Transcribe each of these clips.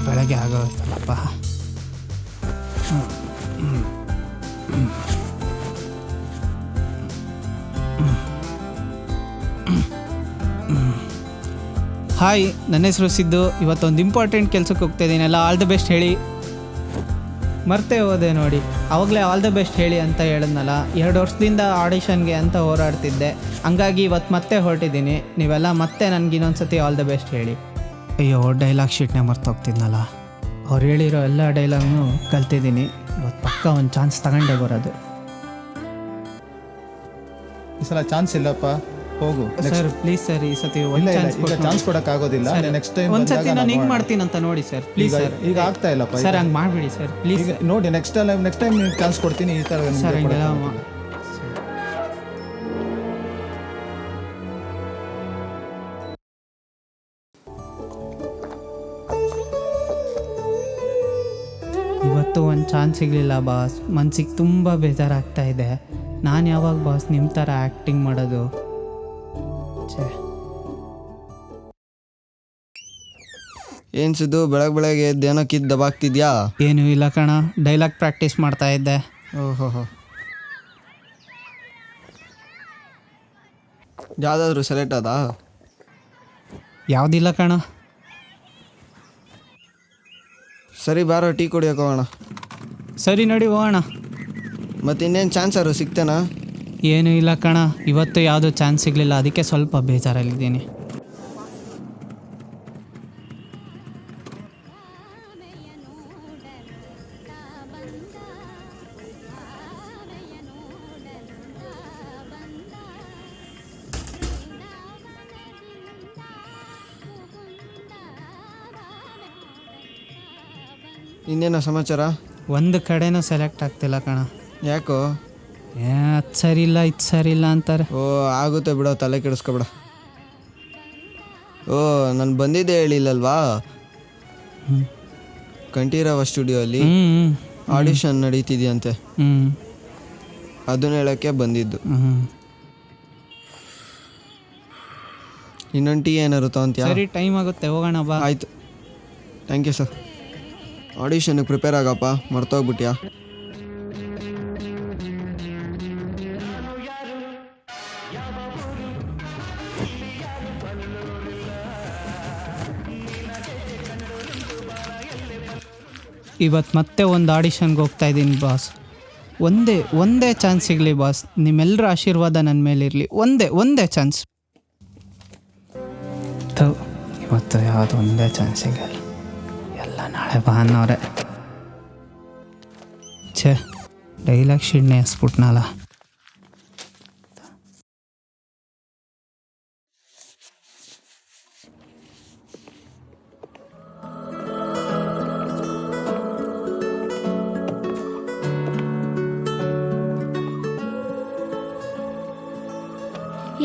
ಬೆಳಗ್ಗೆ ಆಗೋತ್ತಲ್ಲಪ್ಪ. ಹಾಯ್, ನನ್ನ ಹೆಸರು ಸಿದ್ದು. ಇವತ್ತೊಂದು ಇಂಪಾರ್ಟೆಂಟ್ ಕೆಲಸಕ್ಕೆ ಹೋಗ್ತಾ ಇದ್ದೀನಲ್ಲ, ಆಲ್ ದ ಬೆಸ್ಟ್ ಹೇಳಿ. ಮರ್ತೇ ಹೋದೆ ನೋಡಿ, ಆವಾಗಲೇ ಆಲ್ ದ ಬೆಸ್ಟ್ ಹೇಳಿ ಅಂತ ಹೇಳಿದ್ನಲ್ಲ. 2 ವರ್ಷದಿಂದ ಆಡಿಷನ್ಗೆ ಅಂತ ಹೋರಾಡ್ತಿದ್ದೆ, ಹಂಗಾಗಿ ಇವತ್ತು ಮತ್ತೆ ಹೊರಟಿದ್ದೀನಿ. ನೀವೆಲ್ಲ ಮತ್ತೆ ನನಗೆ ಇನ್ನೊಂದ್ಸತಿ ಆಲ್ ದ ಬೆಸ್ಟ್ ಹೇಳಿ. ಅಯ್ಯೋ, ಡೈಲಾಗ್ ಶೀಟ್ನೇ ಮರ್ತೋಗ್ತಿದ್ನಲ್ಲ. ಅವ್ರು ಹೇಳಿರೋ ಎಲ್ಲ ಡೈಲಾಗ್ನೂ ಕಲ್ತಿದ್ದೀನಿ. ಇವತ್ತು ಪಕ್ಕ ಒಂದು ಚಾನ್ಸ್ ತಗೊಂಡೇ ಬರೋದು. ಈ ಸಲ ಚಾನ್ಸ್ ಇಲ್ಲಪ್ಪ, ಹೋಗು ಸರ್. ಪ್ಲೀಸ್ ಸರ್, ಈ ಸತಿ ಚಾನ್ಸ್ ಕೊಡಕ್ ಆಗೋದಿಲ್ಲ. ನೆಕ್ಸ್ಟ್ ಟೈಮ್ ಒಂದ್ಸತಿ ನಾನು ಹಿಂಗೆ ಮಾಡ್ತೀನಿ ಅಂತ ನೋಡಿ ಸರ್, ಪ್ಲೀಸ್ ಸರ್. ಈಗ ಆಗ್ತಾ ಇಲ್ಲಪ್ಪ ಸರ್, ಹಂಗೆ ಮಾಡಿಬಿಡಿ ಸರ್, ಪ್ಲೀಸ್ ನೋಡಿ. ನೆಕ್ಸ್ಟ್ ಟೈಮ್ ಚಾನ್ಸ್ ಕೊಡ್ತೀನಿ. ಈ ಥರ ಸರ್ ಹಿಂಗೆಲ್ಲ ಇವತ್ತು ಒಂದು ಚಾನ್ಸ್ ಸಿಗಲಿಲ್ಲ ಬಾಸ್. ಮನ್ಸಿಗೆ ತುಂಬ ಬೇಜಾರಾಗ್ತಾ ಇದೆ. ನಾನು ಯಾವಾಗ ಬಾಸ್ ನಿಮ್ಮ ಥರ ಆ್ಯಕ್ಟಿಂಗ್ ಮಾಡೋದು? ಏನು ಸಿದ್ದು, ಬೆಳಗ್ಗೆ ಎದ್ದೇನಕ್ಕಿದ್ದು ದಬಾಗ್ತಿದ್ಯಾ? ಏನೂ ಇಲ್ಲ ಕಣ, ಡೈಲಾಗ್ ಪ್ರಾಕ್ಟೀಸ್ ಮಾಡ್ತಾ ಇದ್ದೆ. ಓಹೋ, ಯಾವುದಾದ್ರೂ ಸೆಲೆಕ್ಟ್ ಅದಾ? ಯಾವುದಿಲ್ಲ ಕಣ. ಸರಿ, ಬಾರೋ ಟೀ ಕುಡಿಯೋಕೆ ಹೋಗೋಣ. ಸರಿ ನೋಡಿ, ಹೋಗೋಣ. ಮತ್ತು ಇನ್ನೇನು ಚಾನ್ಸಾರು ಸಿಗ್ತೇನಾ? ಏನೂ ಇಲ್ಲ ಕಣ, ಇವತ್ತು ಯಾವುದೂ ಚಾನ್ಸ್ ಸಿಗಲಿಲ್ಲ, ಅದಕ್ಕೆ ಸ್ವಲ್ಪ ಬೇಜಾರಲ್ಲಿದ್ದೀನಿ. ಇನ್ನೇನೋ ಸಮಾಚಾರ? ಒಂದು ಕಡೆನೂ ಸೆಲೆಕ್ಟ್ ಆಗ್ತಿಲ್ಲ ಕಣ. ಯಾಕೋ? ಅದು ಸರಿ ಇಲ್ಲ, ಇದು ಸರಿ ಇಲ್ಲ ಅಂತಾರೆ. ಓ, ಆಗುತ್ತೆ ಬಿಡೋ, ತಲೆ ಕೆಡಿಸ್ಕೊಬೇಡ. ಓ, ನಾನು ಬಂದಿದ್ದೆ ಹೇಳಿಲ್ಲಲ್ವಾ? ಕಂಠೀರವ ಸ್ಟುಡಿಯೋ ಅಲ್ಲಿ ಆಡಿಷನ್ ನಡೀತಿದೆಯಂತೆ, ಅದನ್ನ ಹೇಳೋಕ್ಕೆ ಬಂದಿದ್ದು. ಇನ್ನೊಂದು ಟೀ ಏನಾರು ತಗೊಂತೀಯಾ? ಸರಿ, ಟೈಮ್ ಆಗುತ್ತೆ, ಹೋಗೋಣ ಬಾ. ಆಯಿತು, ಥ್ಯಾಂಕ್ ಯು ಸರ್. ಆಡಿಷನ್ಗೆ ಪ್ರಿಪೇರ್ ಆಗಪ್ಪ, ಮರ್ತೋಗ್ಬಿಟ್ಯಾ? ಇವತ್ತು ಮತ್ತೆ ಒಂದು ಆಡಿಷನ್ಗೆ ಹೋಗ್ತಾ ಇದ್ದೀನಿ ಬಾಸ್. ಒಂದೇ ಚಾನ್ಸ್ ಸಿಗಲಿ ಬಾಸ್. ನಿಮ್ಮೆಲ್ಲರ ಆಶೀರ್ವಾದ ನನ್ನ ಮೇಲಿರಲಿ. ಒಂದೇ ಚಾನ್ಸ್. ಇವತ್ತು ಯಾವುದು ಒಂದೇ ಚಾನ್ಸ್ ಸಿಗಲ್ಲ, ಎಲ್ಲ ನಾಳೆ ಬಾ ಅನ್ನೋರೆ. ಡೈಲಾಗ್ ಶೀಟ್ನೇ ಹಸ್ಬಿಟ್ನಲ್ಲ.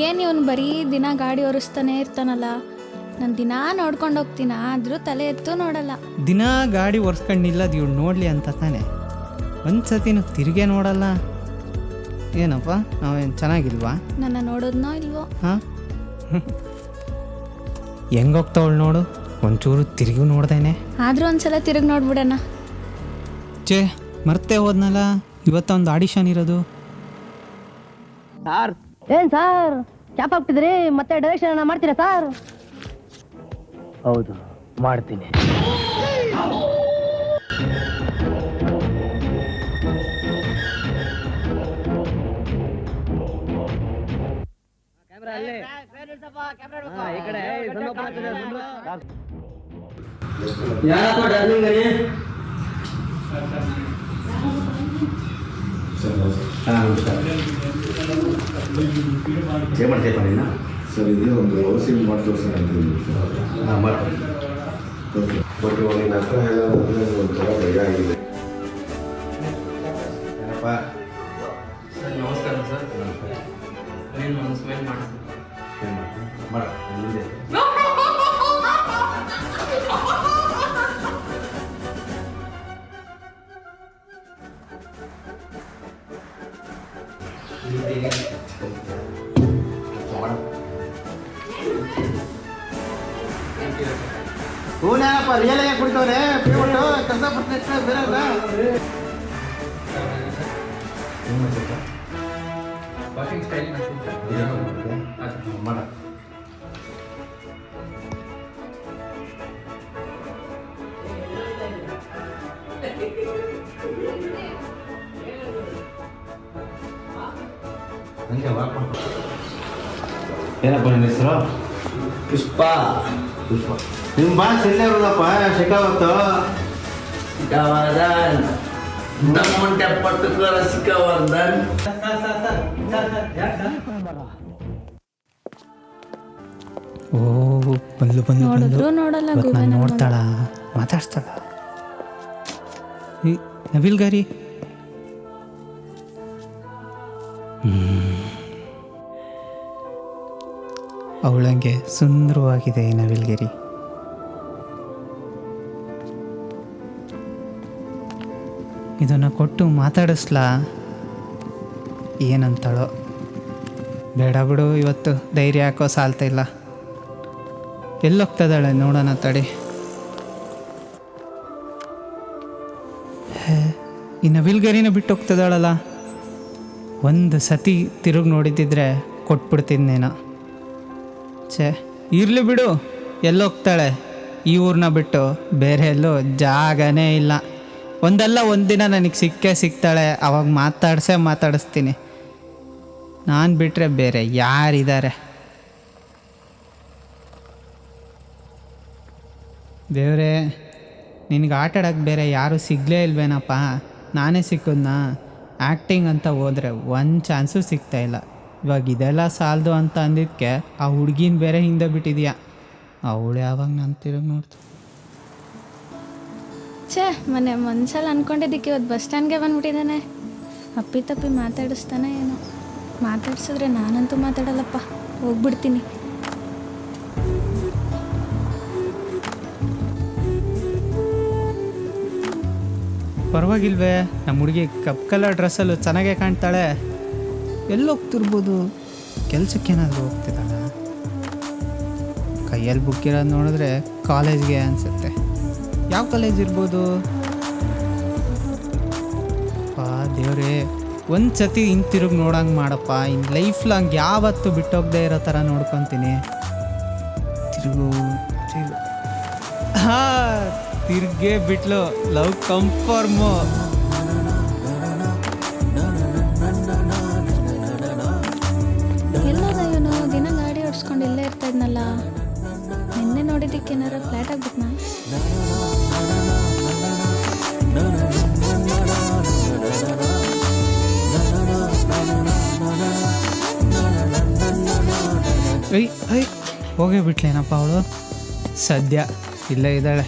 ಏನು ಇವನು ಬರೀ ದಿನ ಗಾಡಿ ಓಡಿಸ್ತಾನೆ ಇರ್ತಾನಲ್ಲ. ನಾನು ದಿನ ನೋಡ್ಕೊಂಡು ಹೋಗ್ತೀನ, ಆದರೂ ತಲೆ ಎತ್ತು ನೋಡಲ್ಲ. ದಿನ ಗಾಡಿ ಒರೆಸ್ಕೊಂಡು ನಿಲ್ಲೋದು ಇವ್ರು ನೋಡಲಿ ಅಂತ ತಾನೆ. ಒಂದು ಸತಿನೂ ತಿರುಗೇ ನೋಡಲ್ಲ. ಏನಪ್ಪ, ನಾವೇನು ಚೆನ್ನಾಗಿಲ್ವಾ? ನನ್ನ ನೋಡೋದ್ನೋ ಇಲ್ವೋ? ಹಾಂ, ಹೆಂಗೋಗ್ತಾವಳು ನೋಡು, ಒಂಚೂರು ತಿರುಗಿ ನೋಡ್ದೇನೆ. ಆದರೂ ಒಂದ್ಸಲ ತಿರುಗಿ ನೋಡ್ಬಿಡೋಣ. ಮರ್ತೇ ಹೋದ್ನಲ್ಲ, ಇವತ್ತೊಂದು ಆಡಿಷನ್ ಇರೋದು. ಸಾರ್, ಏನ್ ಸಾರ್ ಕ್ಯಾಪ್ ಹಾಕ್ತಿದ್ರಿ? ಮತ್ತೆ ಡೈರೆಕ್ಷನ್ ಮಾಡ್ತೀರಾ ಸಾರ್? ಹೌದು, ಮಾಡ್ತೀನಿ. ಏನು ಮಾಡ್ತೀಯಪ್ಪ ನೀನು? ಸರ್ ಇದೇ ಒಂದು ಹೌಸಿಂಗ್ ಮಾಡಿ ತೋರಿಸೋಣ ಅಂತಿದ್ದೀನಿ ಹಾಂ ಮಾಡ್ತೀನಿ. ಓಕೆ ಬಟ್ ನಿನ್ನ ಹತ್ರ ಹೇಳೋದಂದ್ರೆ ಒಂಥರ ಭಯ ಆಗಿದೆ. ಏನಪ್ಪ? ಸರ್ ನಮಸ್ಕಾರ ಸರ್. ಏನು ಒಂದು ಸ್ಮೈಲ್ ಮಾಡಿ. ಏನು ಮಾಡ್ತೀನಿ? ಮಾಡ ಮುಂದೆ ಹೂನೇನಪ್ಪ ರಿಯಲ್ ಆಗಿ ಕುಡಿತವ್ರೆ ಪೇಬಿಟ್ಟು ಕೆಲಸ ಪಟ್ಟು ಬೇರೆ ಅಲ್ಲ. ಏನು ಮಾಡ್ತೀಯಪ್ಪ? ವಾಕಿಂಗ್ ಸ್ಟೈಲ್ ಮಾಡ ಹಂಗೆ ವಾಕ್ ಮಾಡ್ಕೊ. ಏನಪ್ಪ ನಿನ್ನ ಹೆಸರು? ಪುಷ್ಪ ಪುಷ್ಪ. ನಿಮ್ಮ ಬಾಸ್ ಎಲ್ಲೇ ಇರೋದಪ್ಪ ಶೆಕಾವತ್ತು? ಸಿಕಾವರ್ಧನ್ ದಮ್ಮಂಟೆ ಪಟ್ಟುಕರ ಸಿಕಾವರ್ಧನ್. ಓ ಬಂದು ಬಂದು ನೋಡಿದ್ರು ನೋಡಲ್ಲ ಇವತ್ತು ಗೂಬೆ ನಾನು ನನ್ ನೋಡ್ತಾಳ ಮಾತಾಡ್ತಾಳ. ಈ ನವಿಲ್ ಗಾರಿ ಅವಳಂಗೆ ಸುಂದರವಾಗಿದೆ ಈ ನವಿಲ್ಗಿರಿ. ಇದನ್ನು ಕೊಟ್ಟು ಮಾತಾಡಿಸ್ಲಾ ಏನಂತಾಳೋ. ಬೇಡ ಬಿಡು, ಇವತ್ತು ಧೈರ್ಯ ಹಾಕೋ ಸಾಲ್ತಾ ಇಲ್ಲ. ಎಲ್ಲೋಗ್ತದಾಳೆ ನೋಡೋಣ ತಡಿ. ಈ ನವಿಲ್ಗರಿನ ಬಿಟ್ಟು ಹೋಗ್ತದಾಳಲ್ಲ. ಒಂದು ಸತಿ ತಿರುಗಿ ನೋಡಿದ್ದಿದ್ರೆ ಕೊಟ್ಬಿಡ್ತಿದ್ನೇನೋ. ಛೇ ಇರಲಿ ಬಿಡು, ಎಲ್ಲೋಗ್ತಾಳೆ? ಈ ಊರನ್ನ ಬಿಟ್ಟು ಬೇರೆ ಎಲ್ಲೋ ಜಾಗನೇ ಇಲ್ಲ. ಒಂದಲ್ಲ ಒಂದಿನ ನನಗೆ ಸಿಗ್ತಾಳೆ. ಅವಾಗ ಮಾತಾಡಿಸ್ತೀನಿ. ನಾನು ಬಿಟ್ಟರೆ ಬೇರೆ ಯಾರಿದ್ದಾರೆ? ದೇವರೇ, ನಿನಗೆ ಆಟ ಆಡೋಕ್ಕೆ ಬೇರೆ ಯಾರೂ ಸಿಗಲೇ ಇಲ್ವೇನಪ್ಪ? ನಾನೇ ಸಿಕ್ಕದ್ನಾ? ಆ್ಯಕ್ಟಿಂಗ್ ಅಂತ ಹೋದರೆ ಒಂದು ಚಾನ್ಸು ಸಿಗ್ತಾಯಿಲ್ಲ. ಇವಾಗ ಇದೆಲ್ಲ ಸಾಲದು ಅಂತ ಅಂದಿದ್ದಕ್ಕೆ ಆ ಹುಡುಗಿನ ಬೇರೆ ಹಿಂದೆ ಬಿಟ್ಟಿದ್ಯಾ. ಅವಳು ಯಾವಾಗ ನಾನು ತಿರುಗಿ ನೋಡ್ತೀನಿ. ಛೇ ಮೊನ್ನೆ ಮನ್ಸಲ್ಲಿ ಅಂದ್ಕೊಂಡಿದ್ದಕ್ಕೆ ಇವತ್ತು ಬಸ್ ಸ್ಟ್ಯಾಂಡ್ಗೆ ಬಂದ್ಬಿಟ್ಟಿದ್ದಾನೆ. ಅಪ್ಪಿ ತಪ್ಪಿ ಮಾತಾಡಿಸ್ತಾನೆ ಏನೋ. ಮಾತಾಡ್ಸಿದ್ರೆ ನಾನಂತೂ ಮಾತಾಡಲ್ಲಪ್ಪ, ಹೋಗ್ಬಿಡ್ತೀನಿ. ಪರವಾಗಿಲ್ವೇ, ನಮ್ಮ ಹುಡುಗಿ ಕಪ್ ಕಲರ್ ಡ್ರೆಸ್ಸಲ್ಲೂ ಚೆನ್ನಾಗೇ ಕಾಣ್ತಾಳೆ. ಎಲ್ಲೋಗ್ತಿರ್ಬೋದು? ಕೆಲಸಕ್ಕೇನಾದರೂ ಹೋಗ್ತಿದ್ದಾಳ? ಕೈಯಲ್ಲಿ ಬುಕ್ ಇರೋದು ನೋಡಿದ್ರೆ ಕಾಲೇಜ್ಗೆ ಅನಿಸುತ್ತೆ. ಯಾವ ಕಾಲೇಜ್ ಇರ್ಬೋದು? ದೇವ್ರೇ, ಒಂದು ಸತಿ ಹಿಂತಿರುಗಿ ನೋಡಂಗೆ ಮಾಡಪ್ಪ. ಇನ್ನು ಲೈಫ್ ಲಾಂಗ್ ಯಾವತ್ತೂ ಬಿಟ್ಟೋಗದೆ ಇರೋ ಥರ ನೋಡ್ಕೊತೀನಿ. ತಿರುಗು ತಿರ್ಗೇ ಬಿಟ್ಲು. Love confirm. ಎಲ್ಲೋದ ಇವನು? ದಿನ ಗಾಡಿ ಓಡಿಸ್ಕೊಂಡು ಇಲ್ಲೇ ಇರ್ತಾ ಇದ್ನಲ್ಲ. ನಿನ್ನೆ ನೋಡಿದ್ದಕ್ಕೆ ಏನಾರ ಫ್ಲ್ಯಾಟ್ ಆಗ್ಬಿಟ್ನಾ? ಐ ಹೋಗೇ ಬಿಟ್ಲೇನಪ್ಪ ಅವಳು? ಸದ್ಯ ಇಲ್ಲೇ ಇದ್ದಾಳೆ.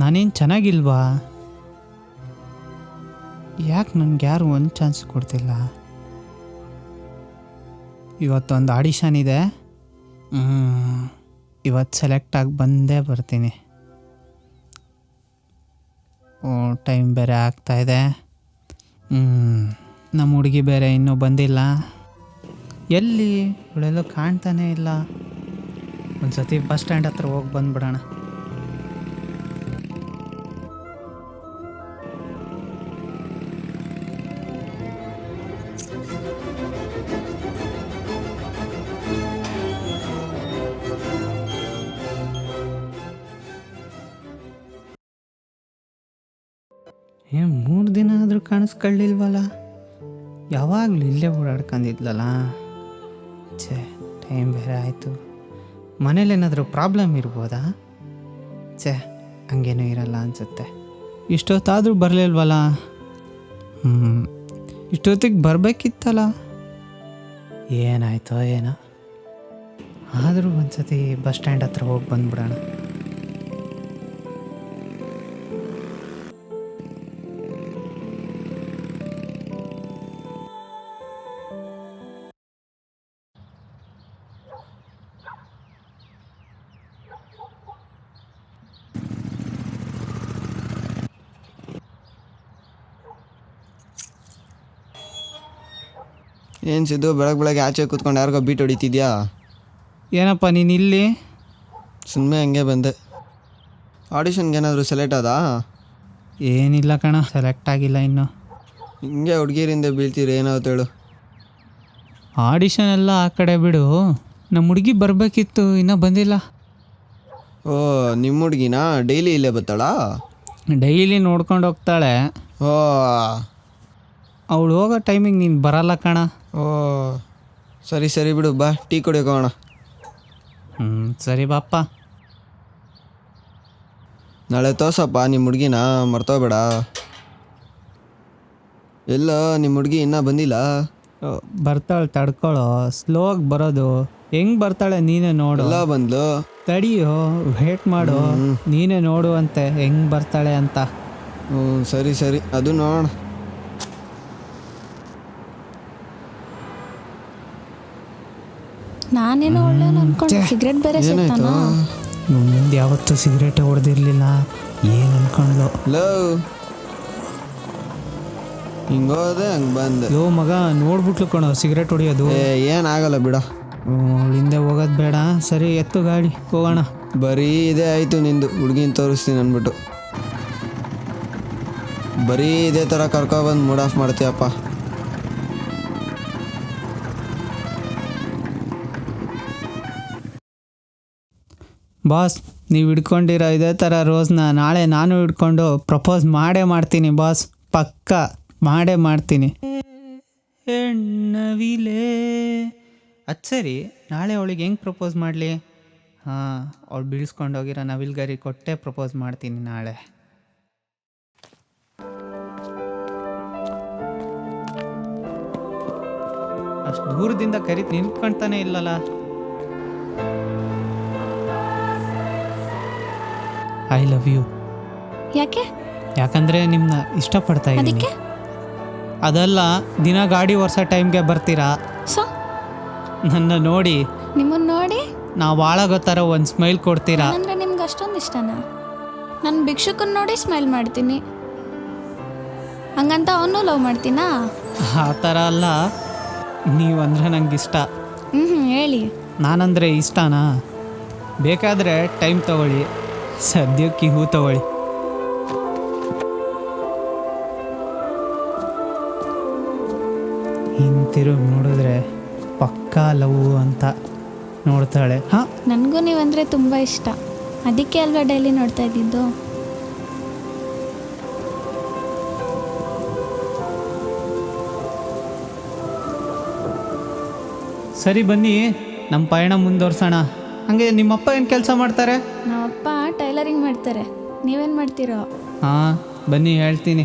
ನಾನೇನು ಚೆನ್ನಾಗಿಲ್ವಾ? ಯಾಕೆ ನನಗೆ ಯಾರು ಒಂದು ಚಾನ್ಸ್ ಕೊಡ್ತಿಲ್ಲ? ಇವತ್ತೊಂದು ಆಡಿಷನ್ ಇದೆ. ಇವತ್ತು ಸೆಲೆಕ್ಟ್ ಆಗಿ ಬಂದೇ ಬರ್ತೀನಿ. ಟೈಮ್ ಬೇರೆ ಆಗ್ತಾಯಿದೆ. ನಮ್ಮ ಹುಡುಗಿ ಬೇರೆ ಇನ್ನೂ ಬಂದಿಲ್ಲ. ಎಲ್ಲಿ ಇವಳೆಲ್ಲೋ ಕಾಣ್ತಾನೇ ಇಲ್ಲ. ಒಂದು ಸತಿ ಬಸ್ ಸ್ಟ್ಯಾಂಡ್ ಹತ್ರ ಹೋಗಿ ಬಂದುಬಿಡೋಣ. ಏನು 3 ದಿನ ಆದರೂ ಕಾಣಿಸ್ಕೊಳ್ಳಿಲ್ವಲ್ಲ? ಯಾವಾಗಲೂ ಇಲ್ಲೇ ಓಡಾಡ್ಕೊಂಡಿದ್ಲಲ್ಲ. ಛೇ, ಟೈಮ್ ಬೇರೆ ಆಯಿತು. ಮನೇಲೇನಾದರೂ ಪ್ರಾಬ್ಲಮ್ ಇರ್ಬೋದಾ? ಛೇ, ಹಂಗೇನೂ ಇರಲ್ಲ ಅನಿಸುತ್ತೆ. ಇಷ್ಟೊತ್ತಾದರೂ ಬರಲಿಲ್ವಲ್ಲ? ಇಷ್ಟೊತ್ತಿಗೆ ಬರಬೇಕಿತ್ತಲ್ಲ. ಏನಾಯ್ತೋ ಏನೋ. ಆದರೂ ಒಂದ್ಸತಿ ಬಸ್ ಸ್ಟ್ಯಾಂಡ್ ಹತ್ರ ಹೋಗಿ ಬಂದ್ಬಿಡೋಣ. ಏನು ಸಿದ್ದು, ಬೆಳಗ್ಗೆ ಆಚೆ ಕೂತ್ಕೊಂಡು ಯಾರಿಗೋ ಬೀಟ್ ಹೊಡಿತಿದ್ಯಾ? ಏನಪ್ಪ ನೀನು ಇಲ್ಲಿ? ಸುಮ್ಮನೆ ಹಂಗೆ ಬಂದೆ. ಆಡಿಷನ್ಗೆ ಏನಾದರೂ ಸೆಲೆಕ್ಟ್ ಆದಾ? ಏನಿಲ್ಲ ಕಣ, ಸೆಲೆಕ್ಟ್ ಆಗಿಲ್ಲ ಇನ್ನು. ಹಿಂಗೆ ಹುಡುಗಿರಿಂದ ಬೀಳ್ತೀರಿ, ಏನಾಗುತ್ತೆ ಹೇಳು? ಆಡಿಷನ್ ಎಲ್ಲ ಆ ಕಡೆ ಬಿಡು, ನಮ್ಮ ಹುಡುಗಿ ಬರಬೇಕಿತ್ತು, ಇನ್ನೂ ಬಂದಿಲ್ಲ. ಓ, ನಿಮ್ಮ ಹುಡುಗಿನಾ? ಡೈಲಿ ಇಲ್ಲೇ ಬರ್ತಾಳಾ? ಡೈಲಿ ನೋಡ್ಕೊಂಡು ಹೋಗ್ತಾಳೆ. ಓ ಅವಳು ಹೋಗೋ ಟೈಮಿಗೆ ನೀನು ಬರಲ್ಲ ಕಣ. ಓ ಸರಿ ಬಿಡು, ಬಾ ಟೀ ಕುಡಿಯೋಣ. ಸರಿ ಬಾಪ್ಪ. ನಾಳೆ ತೋರ್ಸಪ್ಪ ನಿಮ್ಮ ಹುಡುಗಿನ, ಮರ್ತೋಬೇಡ. ಎಲ್ಲ ನಿಮ್ಮ ಹುಡುಗಿ ಇನ್ನೂ ಬಂದಿಲ್ಲ? ಬರ್ತಾಳೆ, ತಡ್ಕೊಳ್ಳೋ. ಸ್ಲೋ ಆಗಿ ಬರೋದು. ಹೆಂಗೆ ಬರ್ತಾಳೆ ನೀನೇ ನೋಡು. ಎಲ್ಲ ಬಂದ್ಲು. ತಡಿಯೋ, ವೇಟ್ ಮಾಡು. ನೀನೇ ನೋಡು ಅಂತೆ ಹೆಂಗೆ ಬರ್ತಾಳೆ ಅಂತ. ಸರಿ ಅದು ನೋಡೋಣ. ನಾನೇನೋ ಒಳ್ಳೆ ಅನ್ಕೊಂಡು ಸಿಗರೇಟ್ ಬೇರೆ ಸೇತಾನ. ಮುಂದೆ ಯಾವತ್ತೂ ಸಿಗರೇಟೇ ಹೊಡೆದಿರಲಿಲ್ಲ. ಏನು ಅನ್ಕೊಂಡ್ಲು? ಲವ್ ಹಿಂಗೋದೆ ಹಂಗೆ ಬಂದೆ. ಲೋ ಮಗ, ನೋಡ್ಬಿಟ್ಲು ಕಣೋ ಸಿಗರೇಟ್ ಹೊಡಿಯೋದು. ಏನಾಗಲ್ಲ ಬಿಡ. ಹಿಂದೆ ಹೋಗೋದು ಬೇಡ. ಸರಿ, ಎತ್ತು ಗಾಡಿ, ಹೋಗೋಣ. ಬರೀ ಇದೇ ಆಯಿತು ನಿಂದು. ಹುಡುಗಿನ ತೋರಿಸ್ತೀನಿ ಅಂದ್ಬಿಟ್ಟು ಬರೀ ಇದೇ ಥರ ಕರ್ಕೊಬಂದು ಮೂಡ್ ಆಫ್ ಮಾಡ್ತೀಯಪ್ಪ. ಬಾಸ್, ನೀವು ಹಿಡ್ಕೊಂಡಿರೋ ಇದೇ ಥರ ರೋಸ್ನ ನಾಳೆ ನಾನು ಹಿಡ್ಕೊಂಡು ಪ್ರಪೋಸ್ ಮಾಡೇ ಮಾಡ್ತೀನಿ ಬಾಸ್. ಪಕ್ಕ ಮಾಡೇ ಮಾಡ್ತೀನಿ. ಹೆಣ್ಣವಿಲೇ. ಅದು ಸರಿ, ನಾಳೆ ಅವಳಿಗೆ ಹೆಂಗೆ ಪ್ರಪೋಸ್ ಮಾಡಲಿ? ಅವಳು ಬೀಳ್ಸ್ಕೊಂಡೋಗಿರೋ ನವಿಲ್ಗರಿ ಕೊಟ್ಟೆ ಪ್ರಪೋಸ್ ಮಾಡ್ತೀನಿ ನಾಳೆ. ಅಷ್ಟು ದೂರದಿಂದ ಕರೀತಿ ನಿಂತ್ಕೊಳ್ತಾನೆ ಇಲ್ಲಲ್ಲ. I love you. ಯಾಕೆ? ಯಾಕಂದರೆ ನಿಮ್ಮನ್ನ ಇಷ್ಟಪಡ್ತಾ ಇದ್ದೀನಿ. ಅದಕ್ಕೆ? ಅದಲ್ಲ, ದಿನ ಗಾಡಿ ವರ್ಷ ಟೈಮ್ಗೆ ಬರ್ತೀರಾ. ಸೊ ನನ್ನ ನೋಡಿ, ನಿಮ್ಮನ್ನು ನೋಡಿ ನಾವು ಹಾಳಾಗೋ ಥರ ಒಂದು ಸ್ಮೈಲ್ ಕೊಡ್ತೀರಾ. ಅಂದರೆ ನಿಮ್ಗೆ ಅಷ್ಟೊಂದು ಇಷ್ಟನಾ? ನಾನು ಭಿಕ್ಷುಕನ್ ನೋಡಿ ಸ್ಮೈಲ್ ಮಾಡ್ತೀನಿ, ಹಂಗಂತ ಅವನು ಲವ್ ಮಾಡ್ತೀನಾ? ಆ ಥರ ಅಲ್ಲ, ನೀವಂದರೆ ನಂಗೆ ಇಷ್ಟ. ಹೇಳಿ. ನಾನಂದರೆ ಇಷ್ಟನಾ? ಬೇಕಾದರೆ ಟೈಮ್ ತಗೊಳ್ಳಿ, ಸದ್ಯಕ್ಕೆ ಹೂ ತಗೊಳ್ಳಿ. ಹಿಂತಿರುಗಿ ನೋಡಿದ್ರೆ ಪಕ್ಕಾ ಲವ್ ಅಂತ ನೋಡ್ತಾಳೆ. ನನಗೂ ನೀವಂದರೆ ತುಂಬ ಇಷ್ಟ, ಅದಕ್ಕೆ ಅಲ್ವಾ ಡೈಲಿ ನೋಡ್ತಾ ಇದ್ದಿದ್ದು. ಸರಿ, ಬನ್ನಿ ನಮ್ಮ ಪಯಣ ಮುಂದುವರ್ಸೋಣ. ಹಾಗೆ ನಿಮ್ಮಪ್ಪ ಏನು ಕೆಲಸ ಮಾಡ್ತಾರೆ? ನಮ್ಮಪ್ಪ ಟೈಲರಿಂಗ್ ಮಾಡ್ತಾರೆ. ನೀವೇನು ಮಾಡ್ತೀರೋ? ಹಾಂ, ಬನ್ನಿ ಹೇಳ್ತೀನಿ.